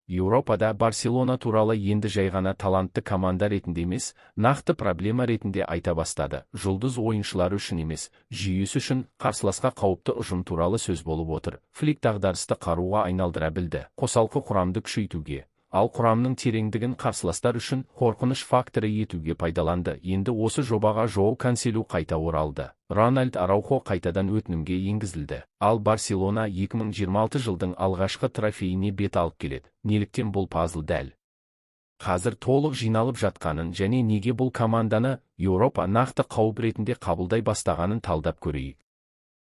Еуропада Барселона туралы енді жай ғана талантты команда ретінде емес, нақты проблема ретінде айта бастады. Жұлдыз ойыншылар үшін емес, жүйесі үшін қарсыласқа қауіпті ұжым туралы сөз болып отыр. Флик дағдарысты қаруға айналдыра білді. Қосалқы құрамды күшейтуге, ал құрамның тереңдігін қарсыластар үшін қорқыныш факторы етуге пайдаланды. Енді осы жобаға Жоау Канселу қайта оралды. Рональд Араухо қайтадан өтінімге енгізілді. Ал Барселона 2026 жылдың алғашқы трофейіне бет алып келеді. Неліктен бұл пазл дәл қазір толық жиналып жатқанын және неге бұл команданы Еуропа нақты қауіп ретінде қабылдай бастағанын талдап көрейік.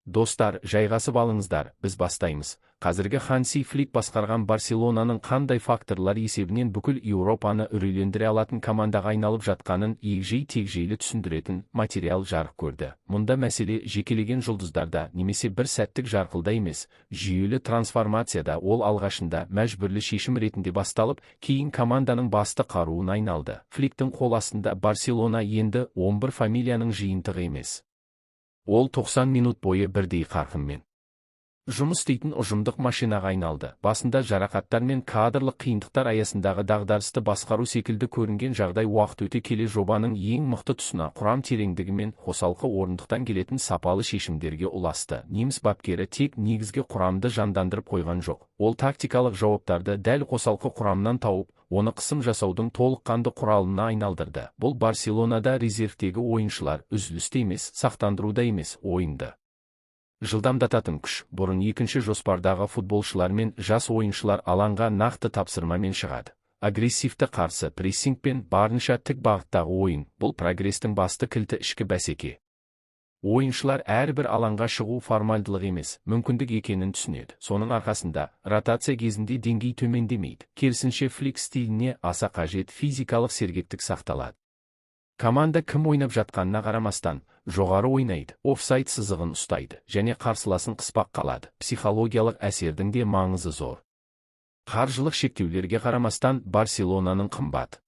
Достар, жайғасып алыңыздар, біз бастаймыз. Қазіргі Ханси Флик басқарған Барселонаның қандай факторлар есебінен бүкіл Еуропаны үрейлендіре алатын командаға айналып жатқанын егжей-тегжейлі түсіндіретін материал жарық көрді. Мұнда мәселе жекелеген жұлдыздарда немесе бір сәттік жарқылда емес, жүйелі трансформацияда. Ол алғашында мәжбүрлі шешім ретінде басталып, кейін команданың басты қаруына айналды. Фликтің қол астында Барселона енді 11 фамилияның жиынтығы емес. Ол 90 минут бойы бірдей қарқынмен жұмыс істейтін ұжымдық машинаға айналды. Басында жарақаттар мен кадрлық қиындықтар аясындағы дағдарысты басқару секілді көрінген жағдай уақыт өте келе жобаның ең мықты тұсына, құрам тереңдігі мен қосалқы орындықтан келетін сапалы шешімдерге ұласты. Неміс бапкері тек негізгі құрамды жандандырып қойған жоқ. Ол тактикалық жауаптарды дәл қосалқы құрамнан тауып, оны қысым жасаудың толыққанды құралына айналдырды. Бұл Барселонада резервтегі ойыншылар үзілісте емес, сақтандыруда емес, ойынды жылдамдататын күш. Бұрын екінші жоспардағы футболшылар мен жас ойыншылар алаңға нақты тапсырмамен шығады. Агрессивті қарсы прессинг пен барынша тік бағыттағы ойын. Бұл прогрестің басты кілті. Ішкі бәсеке. Ойыншылар әрбір алаңға шығу формальдылық емес, мүмкіндік екенін түсінеді. Соның арқасында ротация кезінде деңгей төмендемейді. Керісінше Флик стиліне аса қажет физикалық сергектік сақталады. Команда кім ойнап жатқанына қарамастан, жоғары ойнайды, офсайд сызығын ұстайды және қарсыласын қыспақ қалады. Психологиялық әсердің де маңызы зор. Қаржылық шектеулерге қарамастан, Барселонаның қымбат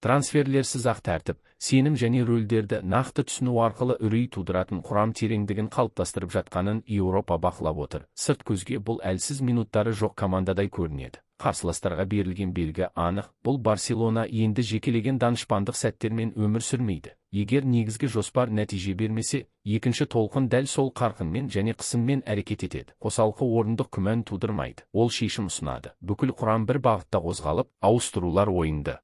трансферлерсіз ақ тәртіп, сенім және рөлдерді нақты түсіну арқылы үрей тудыратын құрам тереңдігін қалыптастырып жатқанын Еуропа бақылап отыр. Сырт көзге бұл әлсіз минуттары жоқ командадай көрінеді. Қарсыластарға берілген белгі анық. Бұл Барселона енді жекелеген данышпандық сәттермен өмір сүрмейді. Егер негізгі жоспар нәтиже бермесе, екінші толқын дәл сол қарқынмен және қысыммен әрекет етеді. Қосалқы орындық күмән тудырмайды. Ол шешім ұсынады. Бүкіл құрам бір бағытта қозғалып, ауыстырулар ойынды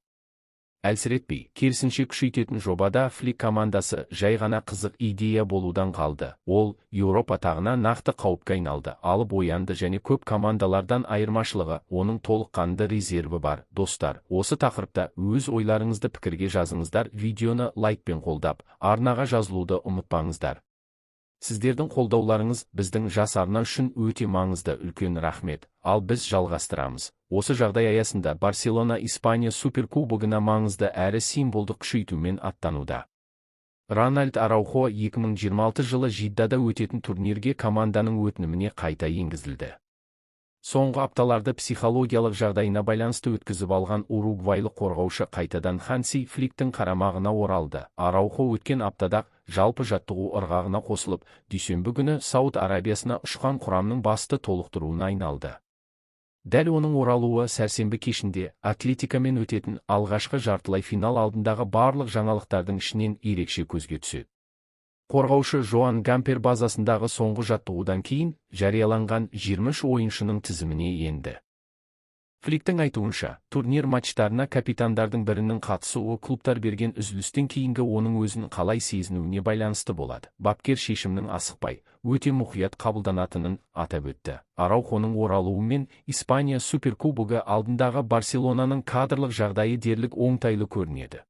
әлсіретпей, керісінше күшейтетін. Жобада Флик командасы жай ғана қызық идея болудан қалды. Ол Еуропа тағына нақты қауіпке айналды. Алып оянды және көп командалардан айырмашылығы, оның толыққанды резерві бар. Достар, осы тақырыпта өз ойларыңызды пікірге жазыңыздар. Видеоны лайкпен қолдап, арнаға жазылуды ұмытпаңыздар. Сіздердің қолдауларыңыз біздің жас арна үшін өте маңызды. Үлкен рахмет. Ал біз жалғастырамыз. Осы жағдай аясында Барселона Испания суперкубогына маңызды әрі символдық күшейтумен аттануда. Рональд Араухо 2026 жылы Жиддада өтетін турнирге команданың өтініміне қайта енгізілді. Соңғы апталарды психологиялық жағдайына байланысты өткізіп алған уругвайлық қорғаушы қайтадан Ханси Фликтің қарамағына оралды. Араухо өткен аптада жалпы жаттығу ырғағына қосылып, дүйсенбі күні Сауд Арабиясына ұшқан құрамның басты толықтыруына айналды. Дәл оның оралуы сәрсенбі кешінде Атлетикамен өтетін алғашқы жартылай финал алдындағы барлық жаңалықтардың ішінен ерекше көзге түседі. Қорғаушы Жоан Гампер базасындағы соңғы жаттығудан кейін жарияланған 23 ойыншының тізіміне енді. Фликтің айтуынша, турнир матчтарына капитандардың бірінің қатысуы клубтар берген үзілістен кейінгі оның өзін қалай сезінуіне байланысты болады. Бапкер шешімнің асықпай, өте мұқият қабылданатынын атап өтті. Араухоның оралуымен Испания суперкубогы алдындағы Барселонаның кадрлық жағдайы дерлік оңтайлы көрінеді.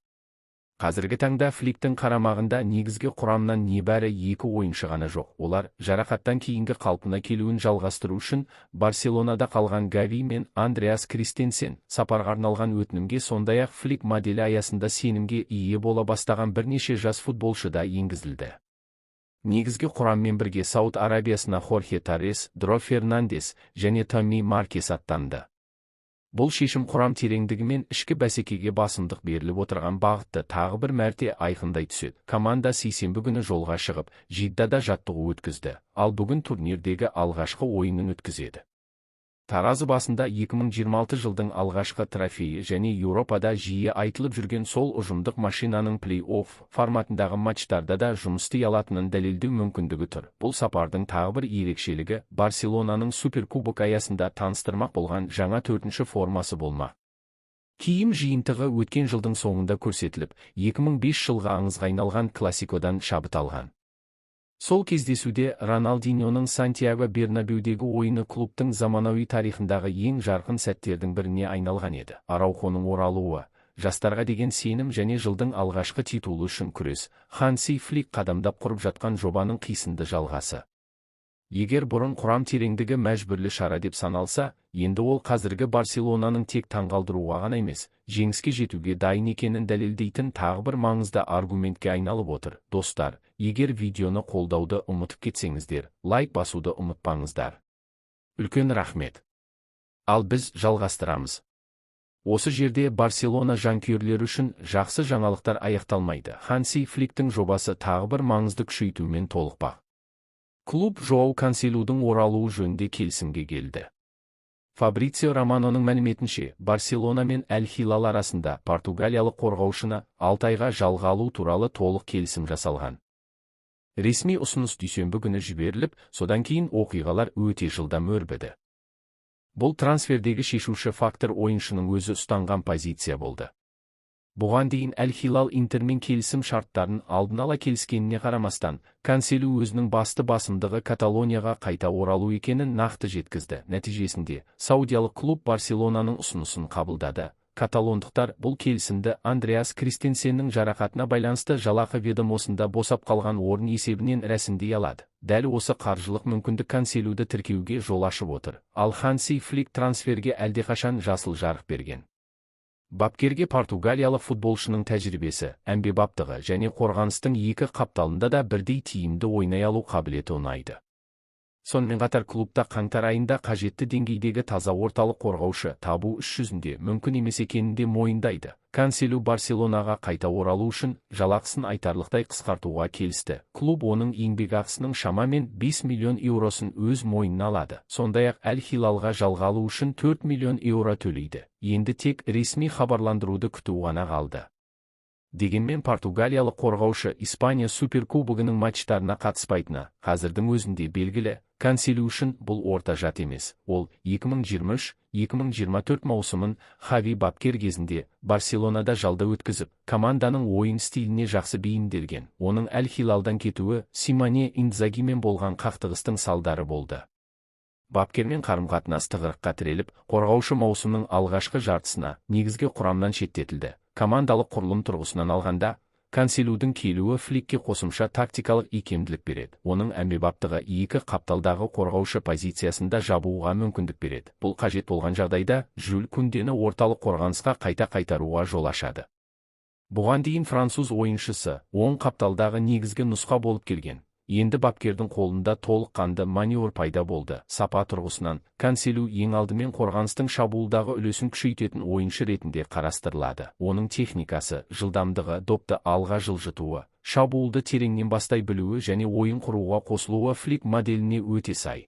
Қазіргі таңда Фликтің қарамағында негізгі құрамнан небәрі 2 ойыншы ғана жоқ. Олар жарақаттан кейінгі қалпына келуін жалғастыру үшін Барселонада қалған Гави мен Андреас Кристенсен. Сапарға арналған өтінімге сондай-ақ Флик моделі аясында сенімге ие бола бастаған бірнеше жас футболшы да енгізілді. Негізгі құраммен бірге Сауд Арабиясына Хорхе Торрес, Дро Фернандес және Томи Маркес аттанды. Бұл шешім құрам тереңдігі мен ішкі бәсекеге басымдық беріліп отырған бағытты тағы бір мәрте айқындай түседі. Команда сейсенбі күні жолға шығып, Жиддада жаттығу өткізді, ал бүгін турнирдегі алғашқы ойынын өткізеді. Таразы басында 2026 жылдың алғашқы трофейі және Еуропада жиі айтылып жүрген сол ұжымдық машинаның плей-офф форматындағы матчтарда да жұмыс істей алатынын дәлелдеу мүмкіндігі тұр. Бұл сапардың тағы бір ерекшелігі Барселонаның суперкубок аясында таныстырмақ болған жаңа 4-ші формасы болмақ. Киім жиынтығы өткен жылдың соңында көрсетіліп, 2005 жылға аңызға айналған классикодан шабыт алған. Сол кездесуде Роналдиньоның Сантьяго Бернабеудегі ойыны клубтың заманауи тарихындағы ең жарқын сәттердің біріне айналған еді. Араухоның оралуы, жастарға деген сенім және жылдың алғашқы титулы үшін күрес, Ханси Флик қадамдап құрып жатқан жобаның қисынды жалғасы. Егер бұрын құрам тереңдігі мәжбүрлі шара деп саналса, енді ол қазіргі Барселонаның тек таңғалдыруға ғана емес, жеңіске жетуге дайын екенін дәлелдейтін тағы бір маңызды аргументке айналып отыр. Достар, егер видеоны қолдауды ұмытып кетсеңіздер, лайк басуды ұмытпаңыздар. Үлкен рахмет. Ал біз жалғастырамыз. Осы жерде Барселона жанкүйерлері үшін жақсы жаңалықтар аяқталмайды. Ханси Фликтің жобасы тағы бір маңызды күшейтумен толықпақ. Клуб Жоау Канселудің оралуы жөнінде келісімге келді. Фабрицио Романоның мәліметінше, Барселона мен Әл-Хилал арасында португалиялық қорғаушыны 6 айға жалға алу туралы толық келісім жасалған. Ресми ұсыныс дүйсенбі күні жіберіліп, содан кейін оқиғалар өте жылдам өрбіді. Бұл трансфердегі шешуші фактор ойыншының өзі ұстанған позиция болды. Бұған дейін Әл-Хилал Интермен келісім шарттарын алдын ала келіскеніне қарамастан, Канселу өзінің басты басымдығы Каталонияға қайта оралу екенін нақты жеткізді. Нәтижесінде, саудиялық клуб Барселонаның ұсынысын қабылдады. Каталондықтар бұл келісімді Андреас Кристенсеннің жарақатына байланысты жалақы ведомосында босап қалған орын есебінен рәсімдей алады. Дәл осы қаржылық мүмкіндік Канселуді тіркеуге жол ашып отыр. Ал Ханси Флик трансферге әлдеқашан жасыл жарық берген. Бапкерге португалиялық футболшының тәжірибесі, әмбебаптығы және қорғаныстың екі қапталында да бірдей тиімді ойнай алу қабілеті ұнайды. Сонымен қатар клубта қаңтар айында қажетті деңгейдегі таза орталық қорғаушы табу іс жүзінде мүмкін емес екенін де мойындайды. Канселу Барселонаға қайта оралу үшін жалақысын айтарлықтай қысқартуға келісті. Клуб оның еңбекақысының шамамен 5 миллион еуросын өз мойнына алады. Сондай-ақ Әл-Хилалға жалға алу үшін 4 миллион еуро төлейді. Енді тек ресми хабарландыруды күту ғана қалды. Дегенмен португалиялық қорғаушы Испания суперкубогының матчтарына қатыспайтыны қазірдің өзінде белгілі. Канселу үшін бұл орта жат емес. Ол 2023-2024 маусымын Хави бапкер кезінде Барселонада жалда өткізіп, команданың ойын стиліне жақсы бейімделген. Оның Әл-Хилалдан кетуі Симоне Инзагимен болған қақтығыстың салдары болды. Бапкермен қарым-қатынас тығырыққа тіреліп, қорғаушы маусымның алғашқы жартысына негізгі құрамнан шеттетілді. Командалық құрылым тұрғысынан алғанда, Канселудің келуі Фликке қосымша тактикалық икемділік береді. Оның әмбебаптығы екі қапталдағы қорғаушы позициясында жабуға мүмкіндік береді. Бұл қажет болған жағдайда, Жюль Кундені орталық қорғанысқа қайта қайтаруға жол ашады. Бұған дейін француз ойыншысы оң қапталдағы негізгі нұсқа болып келген. Енді бапкердің қолында толыққанды маневр пайда болды. Сапа тұрғысынан, Канселу ең алдымен қорғаныстың шабуылдағы үлесін күшейтетін ойыншы ретінде қарастырылады. Оның техникасы, жылдамдығы, допты алға жылжытуы, шабуылды тереңнен бастай білуі және ойын құруға қосылуы Флик моделіне өте сай.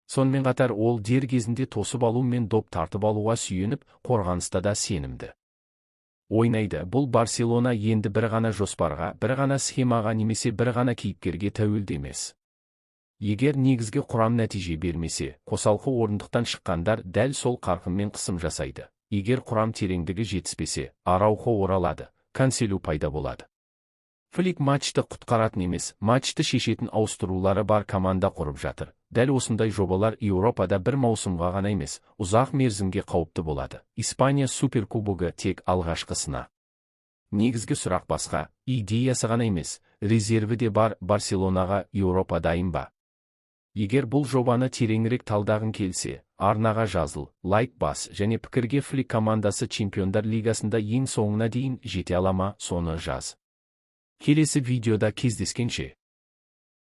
Сонымен қатар ол дер кезінде тосып алу мен доп тартып алуға сүйеніп, қорғаныста да сенімді ойнайды. Бұл Барселона енді бір ғана жоспарға, бір ғана схемаға немесе бір ғана кейіпкерге тәуелді емес. Егер негізгі құрам нәтиже бермесе, қосалқы орындықтан шыққандар дәл сол қарқынмен қысым жасайды. Егер құрам тереңдігі жетіспесе, Араухо оралады, Канселу пайда болады. Флик матчты құтқаратын емес, матчты шешетін ауыстырулары бар команда құрып жатыр. Дәл осындай жобалар Еуропада бір маусымға ғана емес, ұзақ мерзімге қауіпті болады. Испания суперкубогы тек алғашқысына. Негізгі сұрақ басқа, идеясы ғана емес, резерві де бар. Барселонаға Еуропа дайын ба? Егер бұл жобаны тереңірек талдағың келсе, арнаға жазыл, лайк бас және пікірге Флик командасы Чемпиондар лигасында ең соңына дейін жете ала ма, соны жаз. Келесі видеода кездескенше.